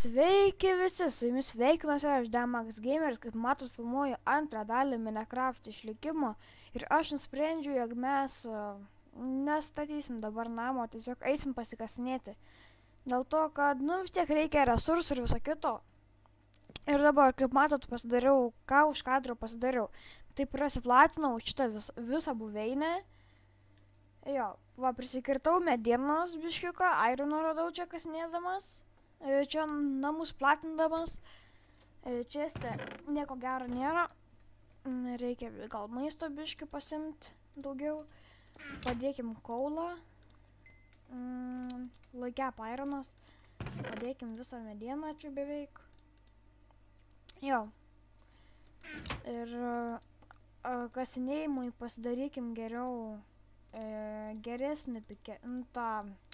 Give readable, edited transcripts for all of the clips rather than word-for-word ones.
Sveiki visi, su jumis sveikinuosi aš Demax Gameris, kaip matot filmuoju antrą dalį Minecraft išlikimo ir aš nusprendžiau, jog mes nestatysim dabar namo, tiesiog eisim pasikasinėti. Dėl to, kad vis tiek reikia resursų ir viso kito. Ir dabar, kaip matot, pasidariau, ką už kadro pasidariau. Taip prasiplatinau šitą visą buveinę. Jo, va, prisikirtau medienos biškiuką, irono radau čia kasinėdamas. Čia namus platindamas. Čia nieko gero nėra. Reikia gal maisto biškių pasimti daugiau. Padėkim kaulą. Laikep ironas. Padėkim visą medieną čia beveik. Jo. Ir kasinėjimui pasidarykim geriau geresnį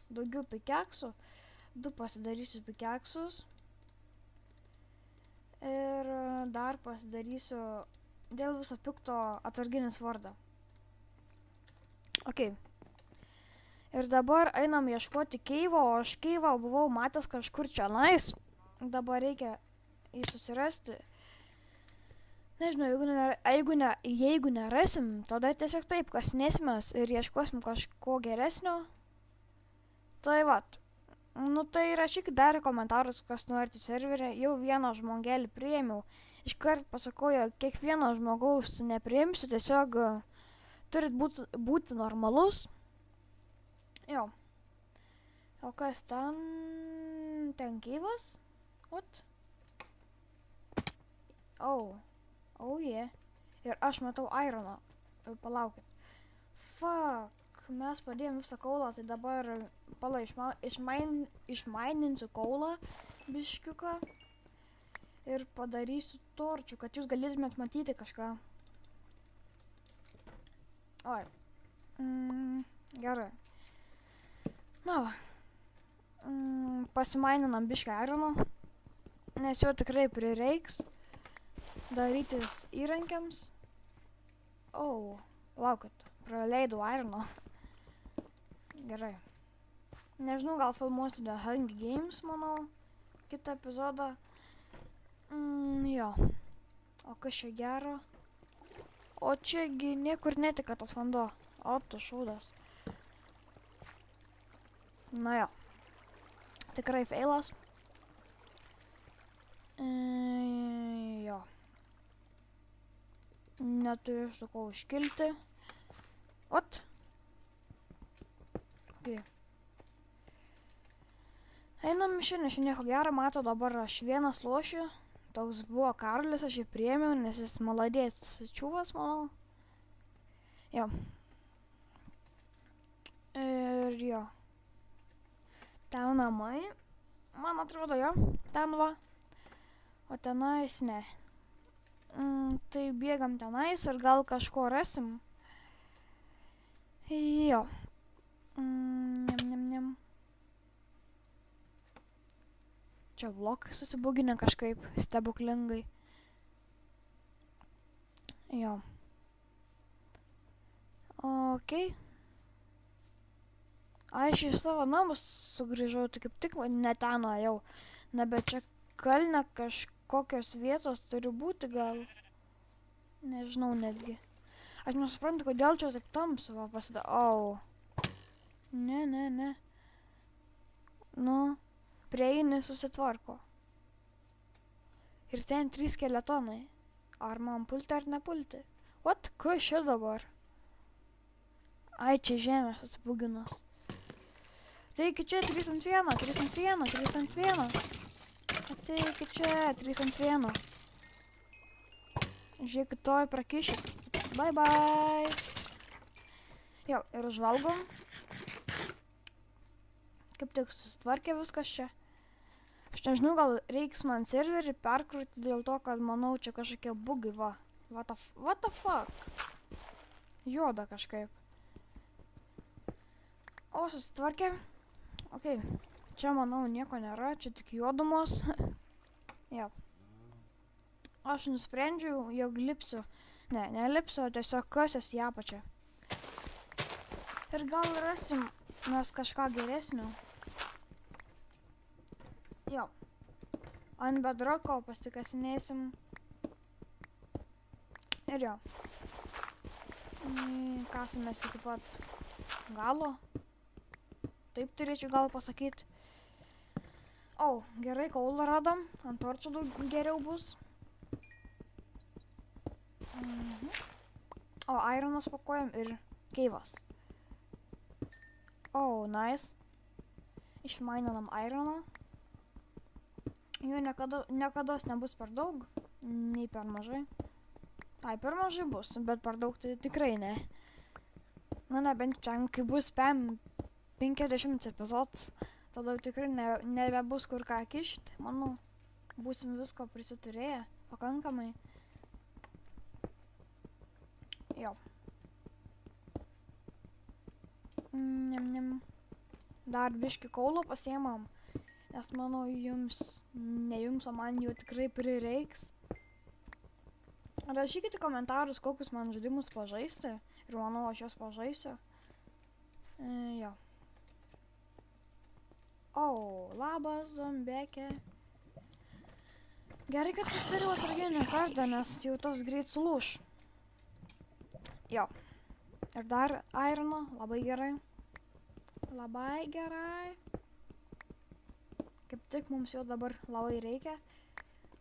daugiau pikeksų. 2 pasidarysiu pikeksus. Ir dar pasidarysiu dėl viso pikto atsarginis vardą. Ok. Ir dabar einam ieškoti keivo, o aš keivą buvau matęs kažkur čia nais. Dabar reikia jį susirasti. Nežinau, jeigu nerasim, tada tiesiog taip kasinėsimės ir ieškosim kažko geresnio. Tai vat. Tai rašykit dar komentarus, kas norite serverį. Jau vieną žmogelį priėmiau. Iškart pasakau, jog kiekvieno žmogaus nepriimsiu, tiesiog turit būti normalus. Jo. O kas ten? Ten keivas? What? Oh yeah. Ir aš matau ironą. Palaukit. Fuck. Mes padėjom visą kaulą, tai dabar išmaininsiu kaulą biškiuką ir padarysiu torčių, kad jūs galėtumėt matyti kažką. Oi. Gerai. Na va. Pasimaininam bišką irono, nes jo tikrai prireiks darytis įrankiams. Laukit, praleidau irono. Gerai. Nežinau, gal filmuosiu The Hunger Games, manau, kitą epizodą. Jo. O kas čia gero? O čiagi niekur netika tas vanduo. O, tu šūdas. Na jo. Tikrai feilas. Jo. Neturiu su ko užkilti. Ot. Einam šiandien nieko gero, mato, dabar aš vienas lošiu. Toks buvo Karolis, aš jį priėmiau, nes jis maladėtis čiūvas, manau. Jo. Ir jo. Ten namai. Man atrodo, jo. Ten va. O tenais ne. Tai bėgam tenais ir gal kažko rasim. Jo. Čia blokai susibugina kažkaip stebuklingai. Jo. Okei. Aš iš savo namus sugrįžau, tai kaip tik ne ten ėjau. Na, bet čia kalne kažkokios vietos turi būti gal. Nežinau netgi. Aš nesuprantu, kodėl čia taip tamsu va pasidaro. Ne. Prieini susitvarko. Ir ten 3 skeletonai. Ar man pulti ar nepulti? What? Kas čia dabar? Ai, čia žemė susibuginos. Taigi čia 3 ant 1. Taigi čia 3 ant 1. Žiūrėkit, toj prakišit. Bye bye. Jo, ir žvalgom. Kaip tik susitvarkė viskas čia. Aš nežinau, gal reiks man serverį perkrūti dėl to, kad manau čia kažkokie bugai, va. What the fuck? Juoda kažkaip. O, susitvarkė. Ok. Čia, manau, nieko nėra, čia tik juodumos. Jo. Aš nusprendžiau, jog lipsiu. Ne, nelipsiu, tiesiog kasias į apačią. Ir gal rasim mes kažką geresnio. Jo. Ant bedroko pasikasinėsim. Ir jo. Kasimės iki pat galo. Taip turėčiau gal pasakyti. O, gerai, kaulą radom. Ant torčio daug geriau bus. O, ironas pakuojam ir keivas. O, nice. Išmaininam ironą. Jų niekados nebus per daug, nei per mažai. Ai, per mažai bus, bet per daug tai tikrai ne. Na, nebent ten, kai bus 50 epizodas, tada tikrai nebebus kur ką kišti. Manau, būsim visko prisiturėję pakankamai. Jo. Dar biškį kaulo pasiemam. Nes manau, ne jums, o man jų tikrai prireiks. Rašykite komentarus, kokius man žaidimus pažaisti. Ir manau, aš juos pažaisiu. Jo. O, labas, zombekė. Gerai, kad pasidariau atsarginę kartą, nes jau tas greit sulūš. Jo. Ir dar irono, labai gerai. Labai gerai. Kaip tik mums jau dabar labai reikia.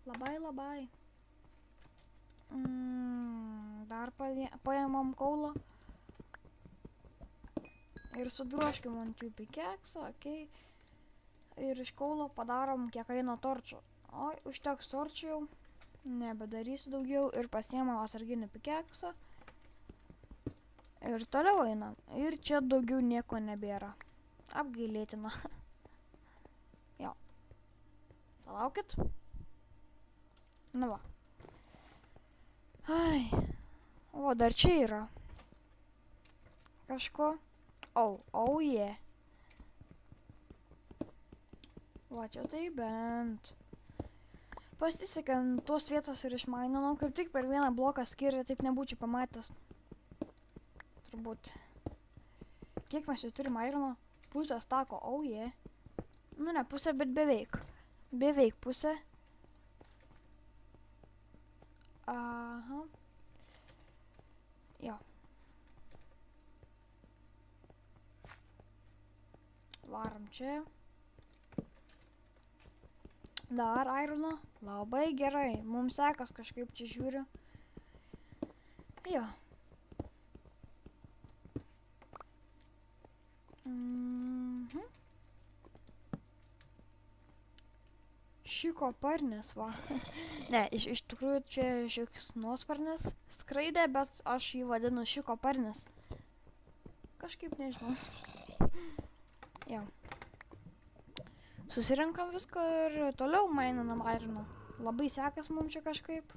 Labai. Dar paėmam kaulą. Ir sudroškim ant jų pikeksą, okei. Ir iš kaulo padarom kiek eina torčių. O, užteks torčių jau. Nebedarysiu daugiau ir pasiėmam atsarginį pikeksą. Ir toliau einam. Ir čia daugiau nieko nebėra. Apgailėtina. Jo. Palaukit. Na va. Ai. O, dar čia yra. Kažko. Oh yeah. Va, čia tai bent. Pasisekė tos vietos ir išmaininau. Kaip tik per vieną bloką skiria, taip nebūčiau pamatęs. Turbūt. Kiek mes jau turim irono? Pusę stako, oh yeah. Nu ne pusę, bet beveik. Beveik pusę. Aha. Jo. Varom čia. Dar irono. Labai gerai. Mums sekas kažkaip čia žiūriu. Jo. Šikoparnis, va. Ne, iš tikrųjų čia šikšnosparnis skraidė, bet aš jį vadinu šikoparnis. Kažkaip nežinau. Jo. Susirinkam viską ir toliau maininam ironą. Labai sekas mums čia kažkaip.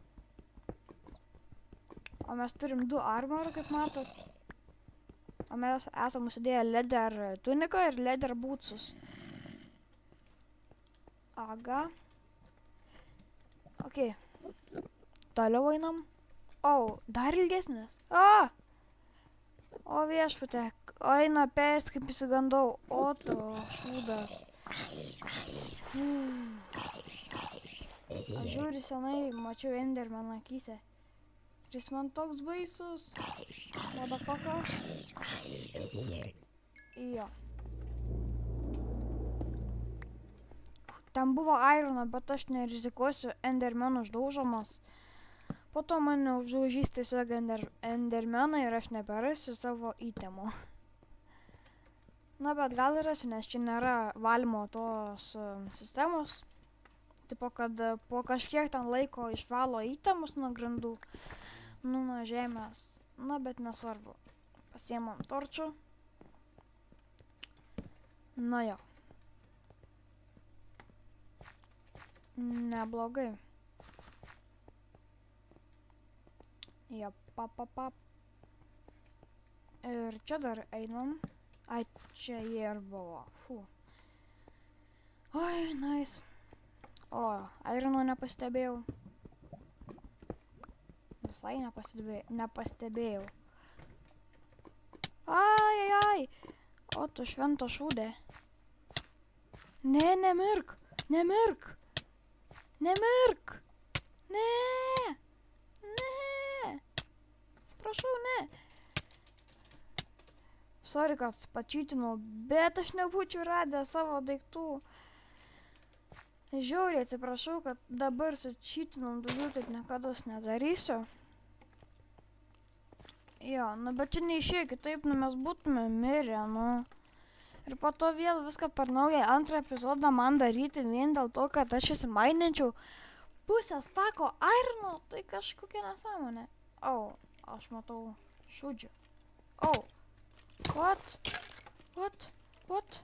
O mes turim 2 armor, kaip matot. O mes esam užsidėję leather tuniką ir leather bootsus. Aga. Ok. Toliau einam. O, dar ilgesnis. O viešpatė. Eina pės, kaip įsigandau. O tu šūdas. Aš žiūri senai, mačiau Enderman akyse. Jis man toks baisus. Motherfucker. Jo. Ten buvo irono, bet aš nerizikuosiu Endermenų uždaužomas. Po to mane uždaužys tiesiog Endermeną ir aš neberasiu savo itemų. Na, bet gal ir rasiu, nes čia nėra valymo tos sistemos. Tipo, kad po kažkiek ten laiko išvalo itemus nuo grindų. Nu, nuo žemės. Na, bet nesvarbu. Pasiemam torčių. Na jo. Neblogai. Jo, pap. Ir čia dar einam. Ai, čia jie ir buvo. Fu. Oi, nice. O, irono nepastebėjau. Visai nepastebėjau. Ai. O, tu švento šūdė. Ne, nemirk. Nemirk. Ne. Ne. Prašau, ne. Sorry, kad pačytinau, bet aš nebūčiau radęs savo daiktų. Žiauriai atsiprašau, kad dabar sučytinau, daugiau taip niekados nedarysiu. Jo, nu bet čia neišėjo kitaip, nu mes būtume mirę, nu. Ir po to vėl viską per naują antrą epizodą man daryti vien dėl to, kad aš įsimaininčiau pusę stako irono, tai kažkokia nesąmonė. Au, aš matau šūdžių. Au, what? What? What?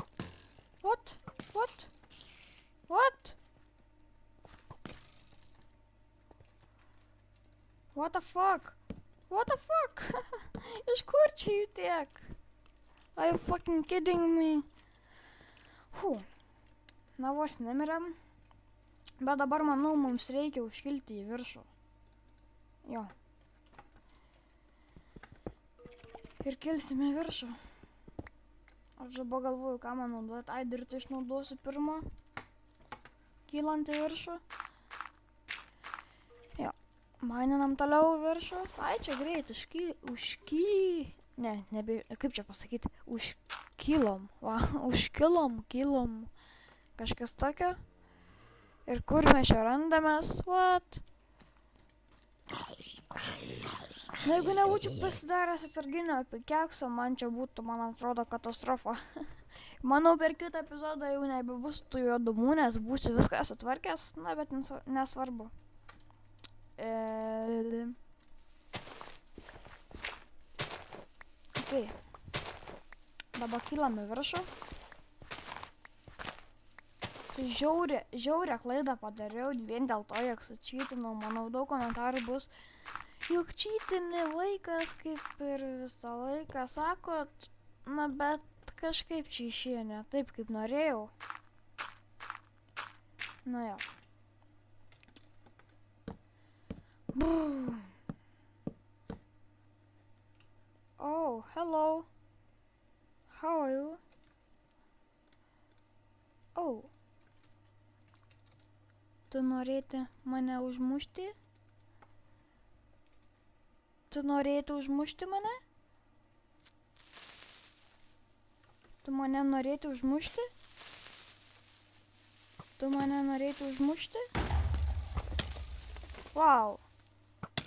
What? What? What? What the fuck? What the fuck? Iš kur čia jų tiek? Are you fucking kidding me? Na vos nemirėm. Bet dabar manau mums reikia užkilti į viršų. Jo. Ir kilsime į viršų. Aš dabar galvoju, ką man naudoti. Ai, dirbti išnaudosiu pirmą. Kylant į viršų. Jo. Maininam toliau viršų. Ai, čia greit, kaip čia pasakyti? Užkilom. Va, užkilom, kilom. Kažkas tokio. Ir kur mes čia randamės? What? Na, jeigu nebūčiau pasidaręs atsarginio apie keksą, man čia būtų, man atrodo, katastrofa. Manau, per kitą epizodą jau nebebus tų juodumų, nes būsiu viskas atvarkęs, na, bet nesvarbu. Okay. Dabar kylam į viršų. Žiaurią klaidą padariau vien dėl to, jog sučytinau. Manau, daug komentarų bus, juk čytini vaikas, kaip ir visą laiką sakot, na, bet kažkaip čia išėjo ne taip, kaip norėjau. Na jo. Oh, hello. How are you? Oh. Tu norėti mane užmušti? Tu norėtų užmušti mane? Tu mane norėtų užmušti? Tu mane norėtų užmušti? Wow.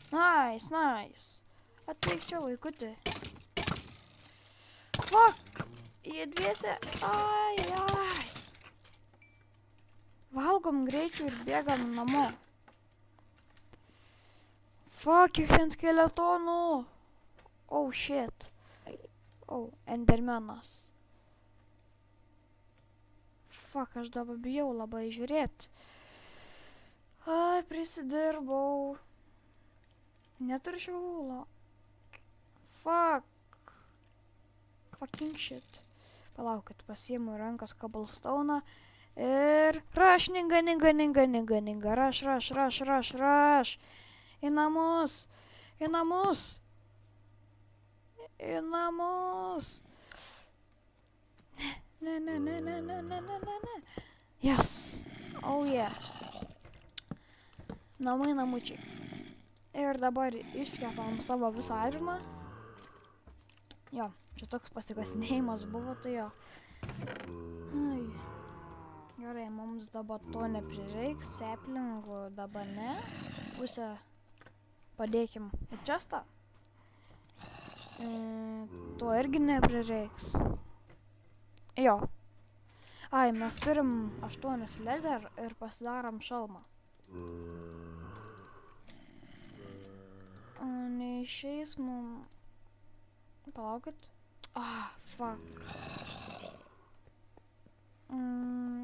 Nice, nice. Ateik čia, vaikutį. Fuck. Jie dviese. Ai, ai. Valgom greičiau ir bėgam namo. Fuck, kiek ten skeletonų. Oh, shit. Oh, endermenas. Fuck, aš dabar bijau labai žiūrėti. Ai, prisidirbau. Neturiu šiaulo. Fuck. Fucking shit. Palaukit, pasiimu į rankas cobblestone'ą. Ir rush, ninga. Rush. Į namus. Ne. Yes. Oh yeah. Namučiai. Ir dabar iškepam savo visą ironą. Jo, čia toks pasikasinėjimas buvo, tai jo. Ai. Gerai, mums dabar to neprireiks, seplingų dabar ne. Pusę padėkim į čestą. To irgi neprireiks. Jo. Ai, mes turim 8 leather ir pasidarom šalmą. Neišeis mum... Palaukit. Ah, fuck.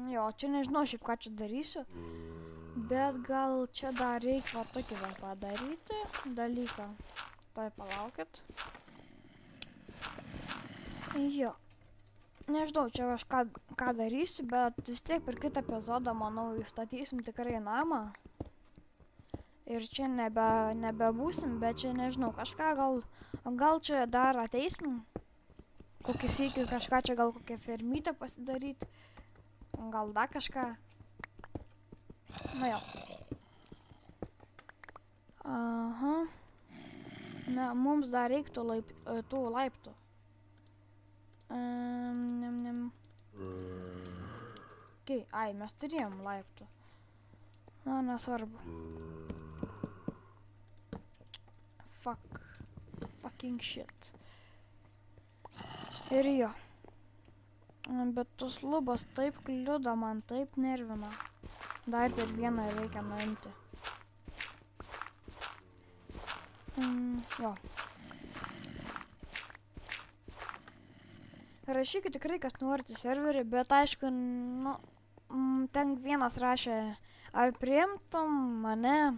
Jo, čia nežinau šiaip ką čia darysiu. Bet gal čia dar reikia tokį va padaryti dalyką. Tai palaukit. Jo. Nežinau, čia aš ką darysiu, bet vis tiek per kitą epizodą, manau, statysim tikrai namą. Ir čia nebebūsim, bet čia nežinau, kažką gal čia dar ateisim. Kokį sykį kažką čia gal kokią fermytę pasidaryti. Gal dar kažką. Na jo. Mums dar reiktų tų laiptų. Ai, mes turėjom laiptų. Na, nesvarbu. Fucking shit. Ir jo. Bet tos lubos taip kliudo, man taip nervina. Dar per vieną reikia nuimti. Jo. Rašykit tikrai, kas norite serverį, bet aišku, ten vienas rašė, ar priimtum mane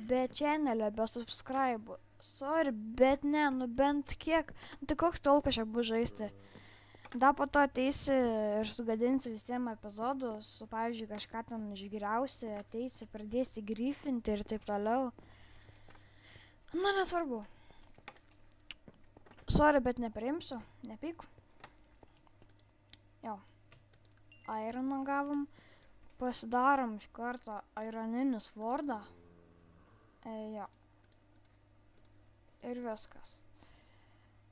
be channelio, be subscribe. Sorry, bet ne, bent kiek. Tai koks tolkas čia bus žaisti? Da po to ateisi ir sugadinsi visiems epizodus, pavyzdžiui, kažką ten išgiriausi, ateisi, pradėsi grifinti ir taip toliau. Na, nesvarbu. Sorry, bet nepriimsiu, nepyk. Jo. Ironą gavom. Pasidarom iš karto ironinį svordą. Jo. Ir viskas.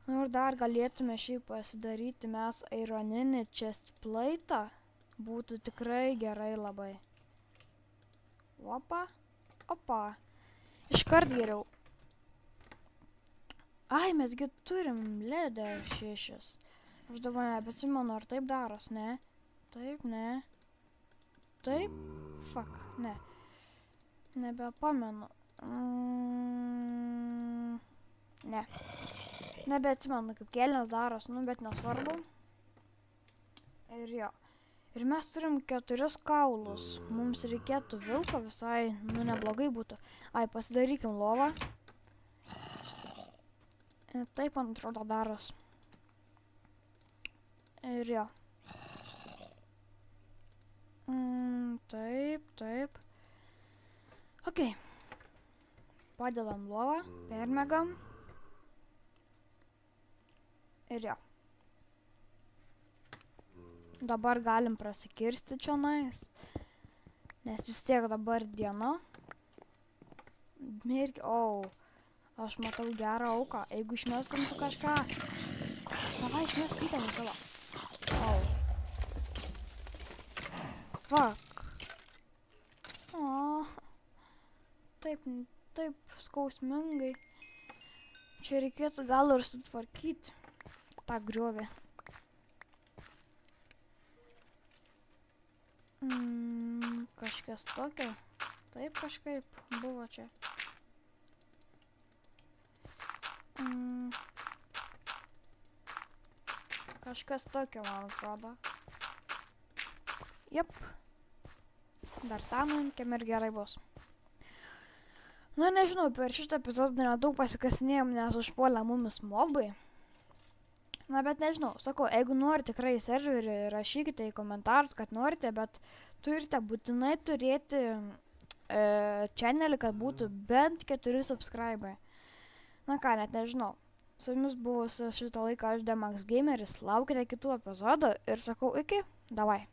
Nu ir dar galėtume šiaip pasidaryti mes ironinį chestplate'ą. Būtų tikrai gerai labai. Opa. Iškart geriau. Ai, mesgi turim leder 6. Aš dabar nebeatsimenu, ar taip daros, ne? Taip, ne. Taip? Fuck, ne. Nebepamenu. Ne. Nebeatsimenu, kaip kėlinės daros, bet nesvarbu. Ir jo. Ir mes turim 4 kaulus. Mums reikėtų vilko visai, neblogai būtų. Ai, pasidarykim lovą. Taip, man atrodo, daros. Ir jo. Taip. Ok. Padedam lovą, permegam. Ir jo. Dabar galim prasikirsti čionais. Nes vis tiek dabar diena. Aš matau gerą auką. Jeigu išmestum tu kažką. Davai, išmesk ten į savo. Fuck. Taip skausmingai. Čia reikėtų gal ir sutvarkyti tą griovį. Kažkas tokio. Taip kažkaip buvo čia. Kažkas tokio, man atrodo. Jep. Dar tą nuimkim ir gerai bus. Na, nežinau, per šitą epizodą nedaug pasikasinėjom, nes užpuolė mumis mobai. Na, bet nežinau, sakau, jeigu norite tikrai serverį, rašykite į komentarus, kad norite, bet turite būtinai turėti channelį, kad būtų bent 4 subscribe. Na ką, net nežinau. Su jumis buvo šitą laiką aš Demax Gameris, laukite kitų epizodų ir sakau iki, davai.